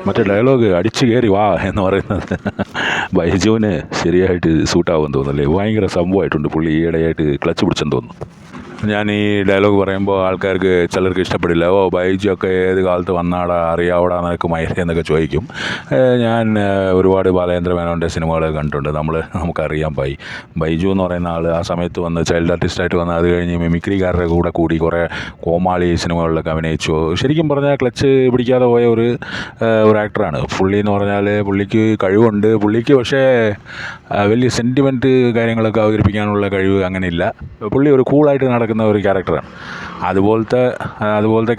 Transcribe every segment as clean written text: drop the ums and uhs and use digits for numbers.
മറ്റേ ഡയലോഗ് അടിച്ചു കയറി വാ എന്ന് പറയുന്നത് ബൈജുവിന് ശരിയായിട്ട് സൂട്ടാവുമെന്ന് തോന്നുന്നല്ലേ. ഭയങ്കര സംഭവമായിട്ടുണ്ട് പുള്ളി ഈയിടെയായിട്ട് ക്ലച്ച് പിടിച്ചെന്ന് തോന്നുന്നു. ഞാൻ ഈ ഡയലോഗ് പറയുമ്പോൾ ആൾക്കാർക്ക് ചിലർക്ക് ഇഷ്ടപ്പെടില്ല. ഓ ബൈജു ഒക്കെ ഏത് കാലത്ത് വന്നാടാ അറിയാവടാ നിനക്ക് മൈര എന്നൊക്കെ ചോദിക്കും. ഞാൻ ഒരുപാട് ബാലേന്ദ്ര മേനോൻ്റെ സിനിമകളൊക്കെ കണ്ടിട്ടുണ്ട്. നമുക്കറിയാം ബൈജു എന്ന് പറയുന്ന ആൾ ആ സമയത്ത് വന്ന് ചൈൽഡ് ആർട്ടിസ്റ്റായിട്ട് വന്ന് അത് കഴിഞ്ഞ് മിമിക്രിക്കാരുടെ കൂടി കുറേ കോമാളി സിനിമകളിലൊക്കെ അഭിനയിച്ചു. ശരിക്കും പറഞ്ഞാൽ ക്ലച്ച് പിടിക്കാതെ പോയ ഒരു ആക്ടറാണ് പുള്ളി എന്ന് പറഞ്ഞാൽ. പുള്ളിക്ക് കഴിവുണ്ട്, പുള്ളിക്ക് പക്ഷേ വലിയ സെൻറ്റിമെൻറ്റ് കാര്യങ്ങളൊക്കെ അവതരിപ്പിക്കാനുള്ള കഴിവ് അങ്ങനെയില്ല. പുള്ളി ഒരു കൂളായിട്ട് നടക്കുന്ന ഒരു ക്യാരക്ടറാണ്. അതുപോലത്തെ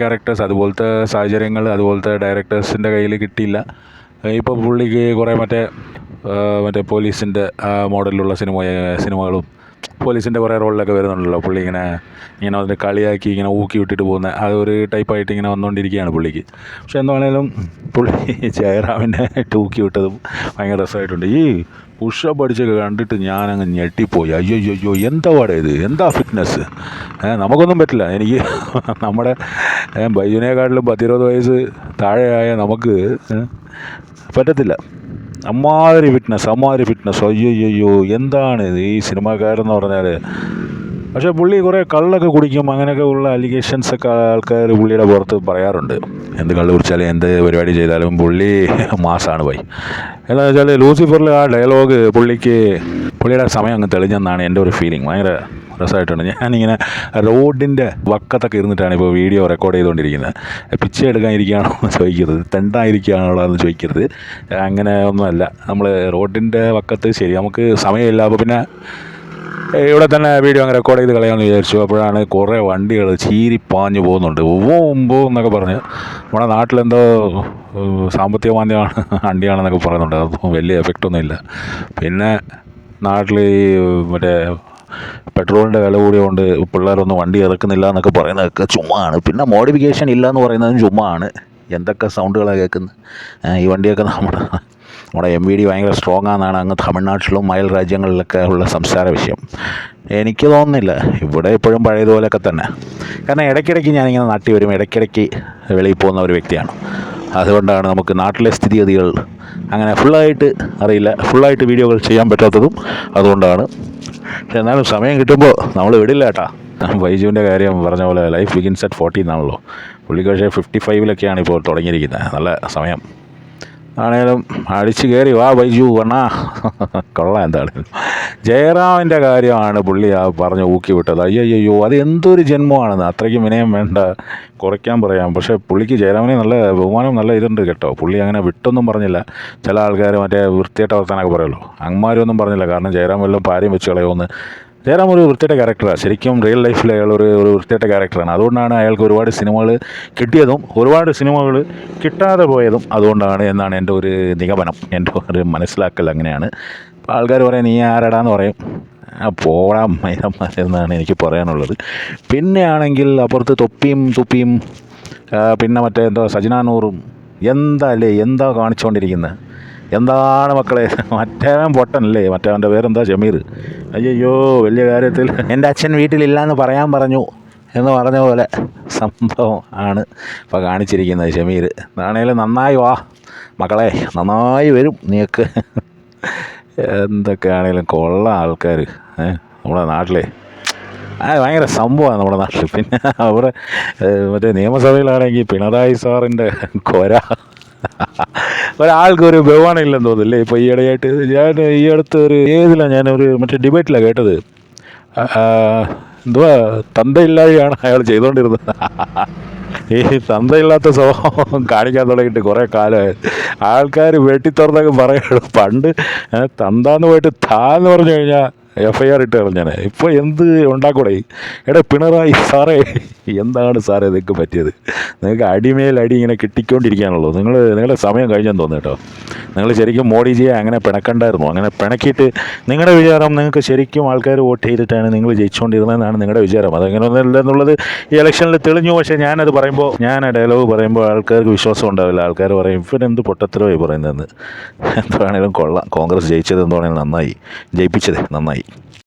ക്യാരക്ടേഴ്സ്, അതുപോലത്തെ സാഹചര്യങ്ങൾ, അതുപോലത്തെ ഡയറക്ടേഴ്സിൻ്റെ കയ്യിൽ കിട്ടിയില്ല. ഇപ്പോൾ പുള്ളിക്ക് കുറേ മറ്റേ പോലീസിൻ്റെ മോഡലിലുള്ള സിനിമകളും പോലീസിൻ്റെ കുറേ റോളിലൊക്കെ വരുന്നുണ്ടല്ലോ. പുള്ളി ഇങ്ങനെ അതിനെ കളിയാക്കി ഇങ്ങനെ ഊക്കി വിട്ടിട്ട് പോകുന്ന അതൊരു ടൈപ്പായിട്ട് ഇങ്ങനെ വന്നുകൊണ്ടിരിക്കുകയാണ് പുള്ളിക്ക്. പക്ഷെ എന്താണേലും പുള്ളി ജയറാമിനെ ഊക്കി വിട്ടതും ഭയങ്കര രസമായിട്ടുണ്ട്. ഈ പുഷപ്പ് അടിച്ചൊക്കെ കണ്ടിട്ട് ഞാനങ്ങ് ഞെട്ടിപ്പോയി. അയ്യോ എന്താ പാടേ ഇത്, എന്താ ഫിറ്റ്നസ്, നമുക്കൊന്നും പറ്റില്ല. എനിക്ക് നമ്മുടെ ബൈജുവിനേക്കാട്ടിലും 10-20 വയസ്സ് താഴെയായ നമുക്ക് പറ്റത്തില്ല. അമ്മാതിരി ഫിറ്റ്നസ്. അയ്യോ എന്താണ് ഇത് ഈ സിനിമാക്കാരെന്ന് പറഞ്ഞാൽ. പക്ഷേ പുള്ളി കുറേ കള്ളൊക്കെ കുടിക്കും, അങ്ങനെയൊക്കെ ഉള്ള അലിഗേഷൻസൊക്കെ ആൾക്കാർ പുള്ളിയുടെ പുറത്ത് പറയാറുണ്ട്. എന്ത് കള്ള് കുടിച്ചാലും എന്ത് പരിപാടി ചെയ്താലും പുള്ളി മാസാണ് പോയി. എന്താണെന്ന് വെച്ചാൽ ലൂസിഫറിൽ ആ ഡയലോഗ് പുള്ളിയുടെ സമയം അങ്ങ് തെളിഞ്ഞെന്നാണ് എൻ്റെ ഒരു ഫീലിംഗ്. ഭയങ്കര രസമായിട്ടുണ്ട്. ഞാനിങ്ങനെ റോഡിൻ്റെ വക്കത്തൊക്കെ ഇരുന്നിട്ടാണ് ഇപ്പോൾ വീഡിയോ റെക്കോർഡ് ചെയ്തുകൊണ്ടിരിക്കുന്നത്. പിച്ച എടുക്കാനിരിക്കുകയാണോ എന്ന് ചോദിക്കരുത്, തെണ്ടായിരിക്കുകയാണോ എന്ന് ചോദിക്കരുത്. അങ്ങനെ ഒന്നുമല്ല. നമ്മൾ റോഡിൻ്റെ വക്കത്ത് ശരി നമുക്ക് സമയമില്ല, അപ്പോൾ പിന്നെ ഇവിടെ തന്നെ വീഡിയോ അങ്ങ് റെക്കോർഡ് ചെയ്ത് കളയാമെന്ന് വിചാരിച്ചു. അപ്പോഴാണ് കുറേ വണ്ടികൾ ചീരി പാഞ്ഞു പോകുന്നുണ്ട്. എന്നൊക്കെ പറഞ്ഞ് നമ്മുടെ നാട്ടിലെന്തോ സാമ്പത്തിക മാന്ദ്യമാണ് വണ്ടിയാണെന്നൊക്കെ പറയുന്നുണ്ട്. അതൊന്നും വലിയ എഫക്റ്റൊന്നുമില്ല. പിന്നെ നാട്ടിൽ ഈ മറ്റേ പെട്രോളിൻ്റെ വില കൂടിയതുകൊണ്ട് പിള്ളേരൊന്നും വണ്ടി ഇറക്കുന്നില്ല എന്നൊക്കെ പറയുന്നതൊക്കെ ചുമ്മാണ്. പിന്നെ മോഡിഫിക്കേഷൻ ഇല്ല എന്ന് പറയുന്നതും ചുമ്മാണ്. എന്തൊക്കെ സൗണ്ടുകളാണ് കേൾക്കുന്നത്. ഈ വണ്ടിയൊക്കെ നമ്മുടെ MVD ഭയങ്കര സ്ട്രോങ് ആണെന്നാണ് അങ്ങ് തമിഴ്നാട്ടിലും അയൽ രാജ്യങ്ങളിലൊക്കെ ഉള്ള സംസാര വിഷയം. എനിക്ക് തോന്നുന്നില്ല. ഇവിടെ എപ്പോഴും പഴയതുപോലെയൊക്കെ തന്നെ. കാരണം ഇടയ്ക്കിടയ്ക്ക് ഞാനിങ്ങനെ നാട്ടിൽ വരും, ഇടയ്ക്കിടയ്ക്ക് വെളിയിൽ പോകുന്ന ഒരു വ്യക്തിയാണ്. അതുകൊണ്ടാണ് നമുക്ക് നാട്ടിലെ സ്ഥിതിഗതികൾ അങ്ങനെ ഫുള്ളായിട്ട് അറിയില്ല, ഫുള്ളായിട്ട് വീഡിയോകൾ ചെയ്യാൻ പറ്റാത്തതും അതുകൊണ്ടാണ്. പക്ഷെ എന്നാലും സമയം കിട്ടുമ്പോൾ നമ്മൾ വിടില്ല കേട്ടാ. ബൈജുവിൻ്റെ കാര്യം പറഞ്ഞ പോലെ ലൈഫ് ബിഗിൻസ് അറ്റ് 40 എന്നാണല്ലോ. പുള്ളിക്ക് പക്ഷേ 55-ലൊക്കെയാണ് ഇപ്പോൾ തുടങ്ങിയിരിക്കുന്നത്. നല്ല സമയം ആണേലും അടിച്ച് കയറി വാ ബൈജു അണ്ണാ, കൊള്ളാം. എന്താണേലും ജയറാമിൻ്റെ കാര്യമാണ് പുള്ളി പറഞ്ഞ് ഊക്കി വിട്ടത്. അയ്യോ അത് എന്തൊരു ജന്മമാണെന്ന്. അത്രയ്ക്ക് വിനയം വേണ്ട, കുറയ്ക്കാൻ പറയാം. പക്ഷേ പുള്ളിക്ക് ജയറാമിനെ നല്ല ബഹുമാനം, നല്ല ഇതുണ്ട് കേട്ടോ. പുള്ളി അങ്ങനെ വിട്ടൊന്നും പറഞ്ഞില്ല. ചില ആൾക്കാർ മറ്റേ വൃത്തിയായിട്ട വർത്താനൊക്കെ പറയുമല്ലോ, അങ്ങന്മാരൊന്നും പറഞ്ഞില്ല. കാരണം ജയറാം വല്ലതും പാര്യം വെച്ച് കളയുമെന്ന്. ജയറാം ഒരു വൃത്തിയുടെ ക്യാരക്ടറാണ്. ശരിക്കും റിയൽ ലൈഫിൽ അയാൾ ഒരു വൃത്തിയുടെ ക്യാരക്ടറാണ്. അതുകൊണ്ടാണ് അയാൾക്ക് ഒരുപാട് സിനിമകൾ കിട്ടിയതും ഒരുപാട് സിനിമകൾ കിട്ടാതെ പോയതും അതുകൊണ്ടാണ് എന്നാണ് എൻ്റെ ഒരു നിഗമനം, എൻ്റെ ഒരു മനസ്സിലാക്കൽ. അങ്ങനെയാണ്. അപ്പോൾ ആൾക്കാർ പറയും നീ ആരടാന്ന് പറയും. പോടാ മൈരന്മാർ എന്നാണ് എനിക്ക് പറയാനുള്ളത്. പിന്നെ ആണെങ്കിൽ അപ്പുറത്ത് തൊപ്പിയും പിന്നെ മറ്റേ സജനാനൂറും എന്താ കാണിച്ചുകൊണ്ടിരിക്കുന്നത്. എന്താണ് മക്കളെ, മറ്റേവൻ പൊട്ടനല്ലേ, മറ്റേവൻ്റെ പേരെന്താ ജമീർ. അയ്യോ വലിയ കാര്യത്തിൽ എൻ്റെ അച്ഛൻ വീട്ടിലില്ലയെന്ന് പറയാൻ പറഞ്ഞു എന്ന് പറഞ്ഞ പോലെ സംഭവം ആണ് ഇപ്പോൾ കാണിച്ചിരിക്കുന്നത് ഷമീർ. അതാണേലും നന്നായി വാ മക്കളെ, നന്നായി വരും നീക്ക്. എന്തൊക്കെയാണേലും കൊള്ളാം ആൾക്കാർ നമ്മുടെ നാട്ടിലെ. ഭയങ്കര സംഭവമാണ് നമ്മുടെ നാട്ടിൽ. പിന്നെ അവിടെ മറ്റേ നിയമസഭയിലാണെങ്കിൽ പിണറായി സാറിൻ്റെ ഒരാൾക്കൊരു ബഹുമാനം ഇല്ലെന്ന് തോന്നുന്നില്ലേ. ഇപ്പോൾ ഈയിടെയായിട്ട് ഈ അടുത്ത് ഞാനൊരു മറ്റേ ഡിബേറ്റിലാണ് കേട്ടത്. തന്തയില്ലാതെയാണ് അയാൾ ചെയ്തുകൊണ്ടിരുന്നത്. ഈ തന്തയില്ലാത്ത സ്വഭാവം കാണിക്കാൻ തുടങ്ങിയിട്ട് കുറേ കാലമായി. ആൾക്കാർ വെട്ടിത്തുറന്നൊക്കെ പറയണം. പണ്ട് തന്താന്ന് പോയിട്ട് താന്ന് പറഞ്ഞു കഴിഞ്ഞാൽ FIR ഇട്ട് കളഞ്ഞാണ്. ഇപ്പോൾ എന്ത് ഉണ്ടാക്കൂടെ. പിണറായി സാറേ, എന്താണ് സാറേ നിങ്ങൾക്ക് പറ്റിയത്? നിങ്ങൾക്ക് അടി ഇങ്ങനെ കിട്ടിക്കൊണ്ടിരിക്കുകയാണല്ലോ. നിങ്ങളുടെ സമയം കഴിഞ്ഞെന്ന് തോന്നുന്നു കേട്ടോ. നിങ്ങൾ ശരിക്കും മോഡിജിയെ അങ്ങനെ പിണക്കണ്ടായിരുന്നു. അങ്ങനെ പിണക്കിയിട്ട് നിങ്ങളുടെ വിചാരം നിങ്ങൾക്ക് ശരിക്കും ആൾക്കാർ വോട്ട് ചെയ്തിട്ടാണ് നിങ്ങൾ ജയിച്ചുകൊണ്ടിരുന്നതെന്നാണ് നിങ്ങളുടെ വിചാരം. അതങ്ങനെയൊന്നുമില്ല എന്നുള്ളത് ഈ ഇലക്ഷനിൽ തെളിഞ്ഞു. പക്ഷേ ഞാൻ ആ ഡയലോഗ് പറയുമ്പോൾ ആൾക്കാർക്ക് വിശ്വാസം ഉണ്ടാവില്ല. ആൾക്കാർ പറയും ഇവരെന്ത് പൊട്ടത്തരമായി പറയുന്നതെന്ന്. എന്താണെങ്കിലും കൊള്ളാം. കോൺഗ്രസ് ജയിച്ചത് എന്താണെങ്കിലും നന്നായി, ജയിപ്പിച്ചത് നന്നായി.